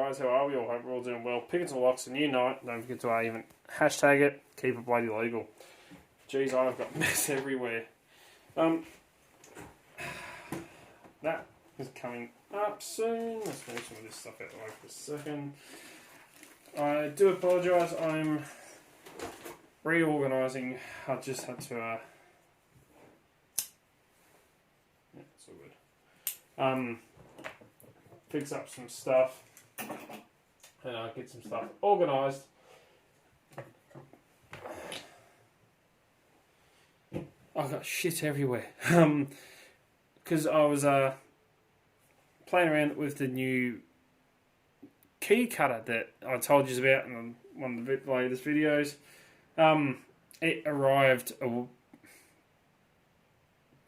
guys, how are we all? Hope we're all doing well. Pickets and locks, a new night. Don't forget to even hashtag it. Keep it bloody legal. Jeez, I've got mess everywhere. That is coming up soon. Let's move some of this stuff out of the way for a second. I do apologise. I'm reorganising. I just had to. Yeah, it's all good. Fix up some stuff and get some stuff organised. I've got shit everywhere because I was playing around with the new key cutter that I told you about in one of the latest videos. It arrived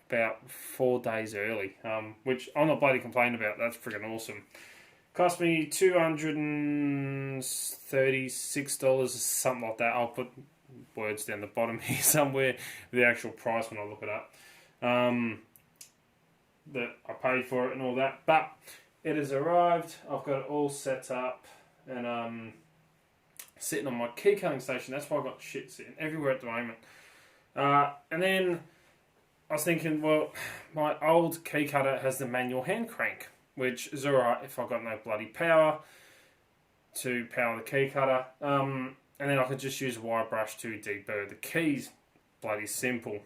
about 4 days early, which I'm not bloody complaining about. That's freaking awesome. Cost me $236 or something like that. I'll put words down the bottom here somewhere with the actual price when I look it up. That I paid for it and all that, but it has arrived. I've got it all set up and sitting on my key cutting station. That's why I've got shit sitting everywhere at the moment. And then I was thinking, well, my old key cutter has the manual hand crank, which is alright if I've got no bloody power to power the key cutter. And then I could just use a wire brush to deburr the keys. Bloody simple.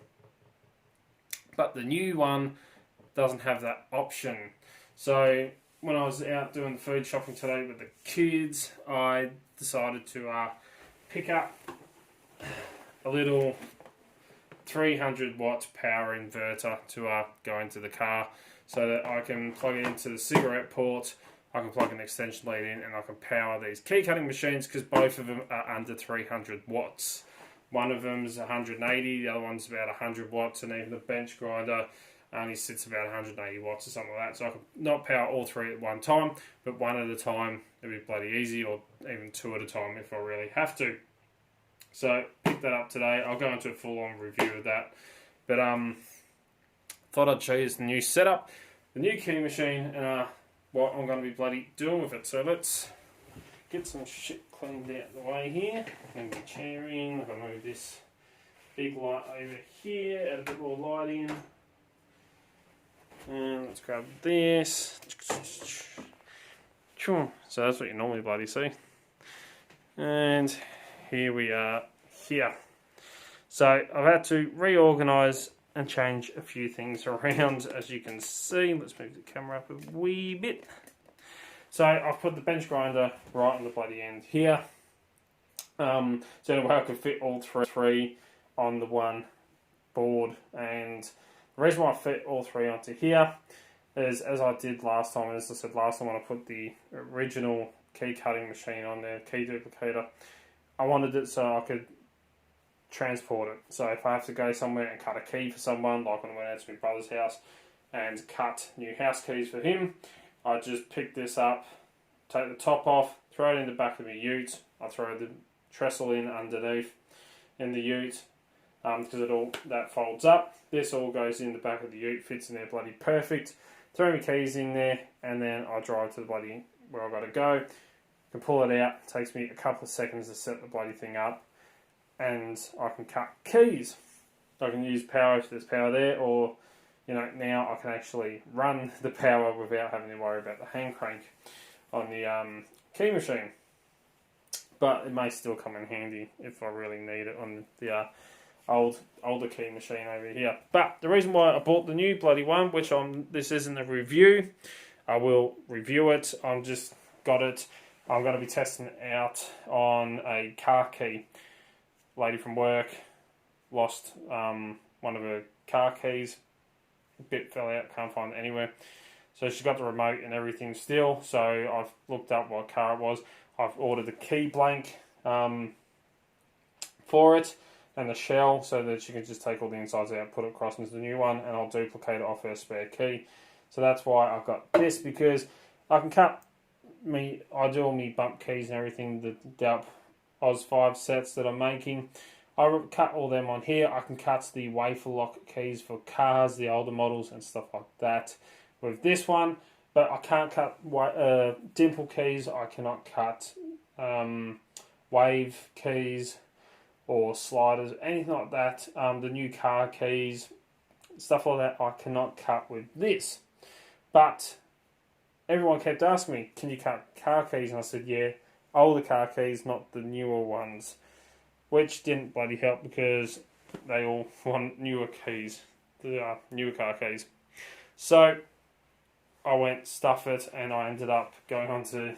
But the new one doesn't have that option. So when I was out doing the food shopping today with the kids, I decided to pick up a little 300 watt power inverter to go into the car so that I can plug it into the cigarette port. I can plug an extension lead in and I can power these key cutting machines because both of them are under 300 watts. One of them is 180, the other one's about 100 watts, and even the bench grinder only sits about 180 watts or something like that. So I can not power all three at one time, but one at a time. It'd be bloody easy, or even two at a time if I really have to. So pick that up today. I'll go into a full-on review of that. But thought I'd show you the new setup, the new key machine, and what I'm going to be bloody doing with it. So let's get some shit cleaned out of the way here. Move the chair in. I'm going to move this big light over here, add a bit more light in. And let's grab this. So that's what you normally bloody see. And here we are here. So I've had to reorganise and change a few things around, as you can see. Let's move the camera up a wee bit. So I've put the bench grinder right on the bloody end here. So that way I could fit all three on the one board. And the reason why I fit all three onto here is, as I did last time, as I said last time when I put the original key cutting machine on there, key duplicator, I wanted it so I could transport it. So if I have to go somewhere and cut a key for someone, like when I went out to my brother's house and cut new house keys for him, I just pick this up, take the top off, throw it in the back of the ute. I throw the trestle in underneath in the ute because that folds up. This all goes in the back of the ute, fits in there bloody perfect. Throw my keys in there, and then I drive to the bloody where I've got to go. Can pull it out. It takes me a couple of seconds to set the bloody thing up, and I can cut keys. I can use power if there's power there, or now I can actually run the power without having to worry about the hand crank on the key machine. But it may still come in handy if I really need it on the older key machine over here. But the reason why I bought the new bloody one, which this isn't a review, I will review it. I'm just got it. I'm going to be testing it out on a car key. Lady from work lost one of her car keys. A bit fell out, can't find it anywhere. So she's got the remote and everything still. So I've looked up what car it was. I've ordered the key blank for it and the shell so that she can just take all the insides out, put it across into the new one, and I'll duplicate it off her spare key. So that's why I've got this, because I can cut I do all my bump keys and everything, the Delp Oz 5 sets that I'm making. I cut all them on here. I can cut the wafer lock keys for cars, the older models and stuff like that. With this one, but I can't cut dimple keys. I cannot cut wave keys or sliders, anything like that. The new car keys, stuff like that, I cannot cut with this. But everyone kept asking me, can you cut car keys? And I said, yeah, older car keys, not the newer ones. Which didn't bloody help because they all want newer keys, newer car keys. So I went stuff it, and I ended up going onto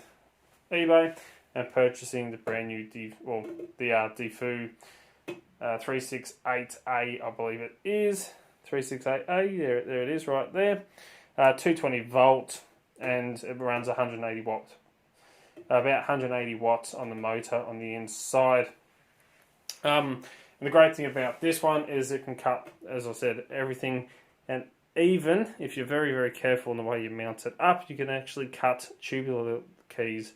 eBay and purchasing the brand new Defu 368A, I believe it is. 368A, there it is right there. 220 volt, and it runs 180 watts. About 180 watts on the motor on the inside. And the great thing about this one is it can cut, as I said, everything, and even if you're very, very careful in the way you mount it up, you can actually cut tubular keys,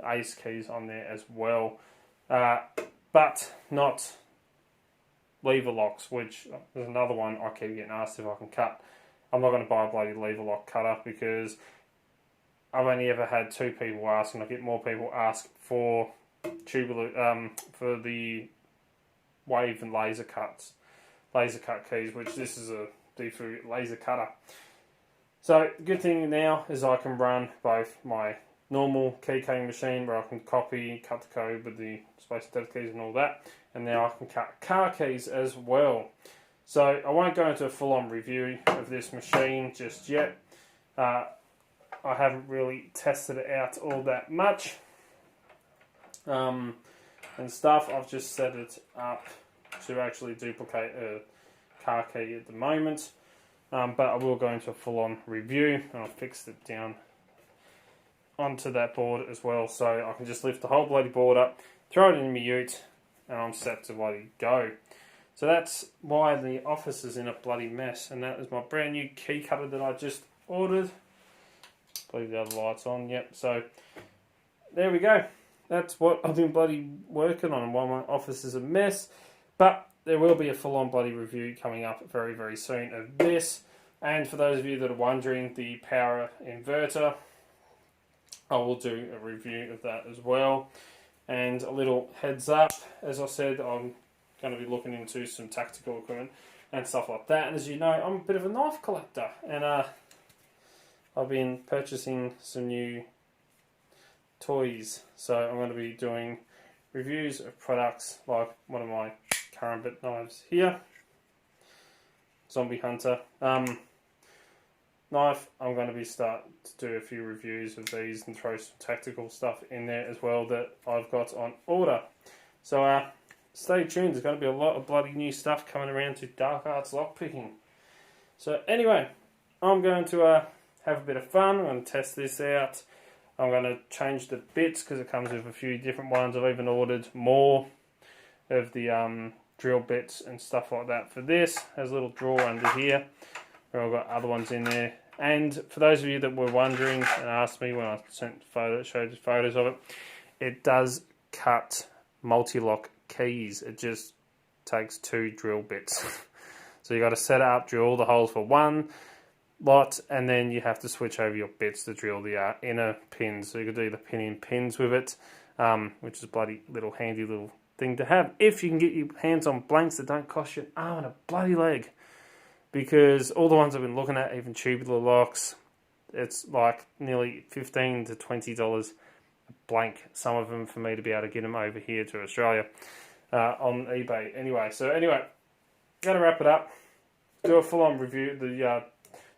ace keys on there as well, but not lever locks, which is another one I keep getting asked if I can cut. I'm not going to buy a bloody lever lock cutter because I've only ever had 2 people ask, and I get more people ask for tubular, for the wave and laser cut keys, which this is a Defu laser cutter. So the good thing now is I can run both my normal key cutting machine where I can cut the code with the space depth keys and all that, and now I can cut car keys as well. So I won't go into a full-on review of this machine just yet. I haven't really tested it out all that much and stuff. I've just set it up to actually duplicate a car key at the moment, but I will go into a full-on review, and I've fixed it down onto that board as well, so I can just lift the whole bloody board up, throw it in my ute, and I'm set to bloody go. So that's why the office is in a bloody mess, and that is my brand new key cutter that I just ordered. Leave the other lights on, yep. So there we go. That's what I've been bloody working on, and why my office is a mess. But there will be a full-on bloody review coming up very, very soon of this. And for those of you that are wondering, the power inverter, I will do a review of that as well. And a little heads up, as I said, I'm going to be looking into some tactical equipment and stuff like that. And as you know, I'm a bit of a knife collector, and I've been purchasing some new toys. So I'm going to be doing reviews of products like one of my karambit knives here, Zombie Hunter knife. I'm going to be starting to do a few reviews of these and throw some tactical stuff in there as well that I've got on order. So stay tuned, there's going to be a lot of bloody new stuff coming around to Dark Arts lockpicking. So anyway, I'm going to have a bit of fun. I'm going to test this out. I'm going to change the bits because it comes with a few different ones. I've even ordered more of the drill bits and stuff like that for this. There's a little drawer under here where I've got other ones in there. And for those of you that were wondering and asked me when I showed you photos of it, it does cut multi-lock keys. It just takes 2 drill bits. So you got to set it up, drill all the holes for one lot, and then you have to switch over your bits to drill the inner pins. So you could do the pin-in pins with it, which is a bloody little handy little thing to have if you can get your hands on blanks that don't cost you an arm and a bloody leg. Because all the ones I've been looking at, even tubular locks, it's like nearly $15 to $20 a blank. Some of them for me to be able to get them over here to Australia on eBay. Anyway, going to wrap it up. Do a full-on review of the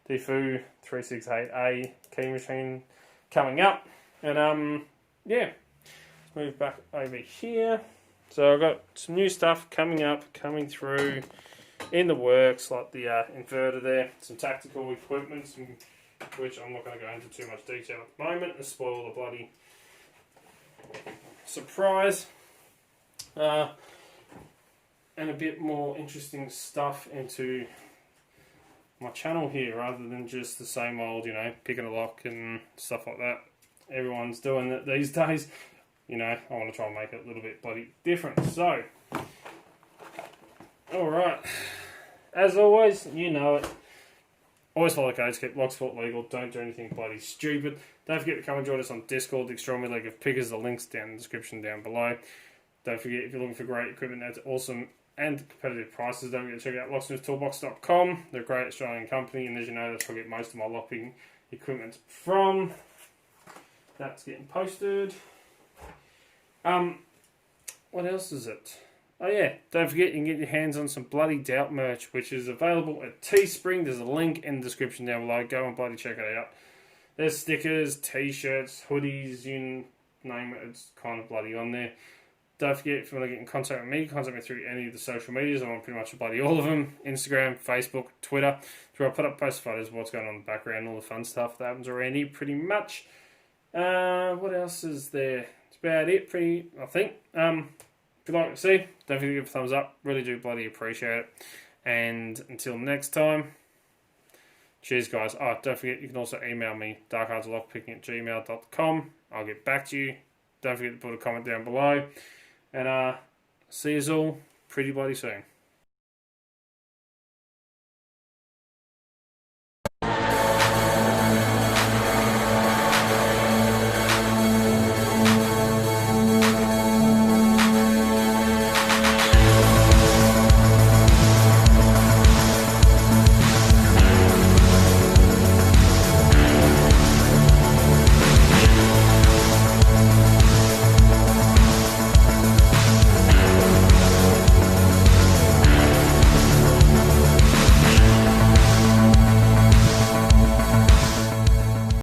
Defu 368A key machine coming up, and yeah, let's move back over here. So I've got some new stuff coming through in the works, like the inverter there, some tactical equipment, which I'm not going to go into too much detail at the moment and spoil the bloody surprise, and a bit more interesting stuff into my channel here, rather than just the same old, picking a lock and stuff like that. Everyone's doing it these days. I want to try and make it a little bit bloody different. So, alright, as always, you know it, Always follow the codes, keep Locksport legal, don't do anything bloody stupid. Don't forget to come and join us on Discord, the Extraordinary League of Pickers. The link's down in the description down below. Don't forget, if you're looking for great equipment at awesome and competitive prices, don't forget to check out locksmithtoolbox.com. They're a great Australian company, and as you know, that's where I get most of my lockpicking equipment from. That's getting posted. What else is it? Oh yeah, don't forget you can get your hands on some bloody Doubt merch, which is available at Teespring. There's a link in the description down below. Go and bloody check it out. There's stickers, t-shirts, hoodies, you name it, it's kind of bloody on there. Don't forget, if you want to get in contact with me, contact me through any of the social medias. I'm on pretty much bloody all of them. Instagram, Facebook, Twitter. It's where I put up post photos of what's going on in the background, all the fun stuff that happens around here pretty much. What else is there? It's about it, I think. If you'd like to see, don't forget to give a thumbs up. Really do bloody appreciate it. And until next time, cheers, guys. Oh, don't forget, you can also email me, darkhardslockpicking@gmail.com. I'll get back to you. Don't forget to put a comment down below. And see you all pretty bloody soon.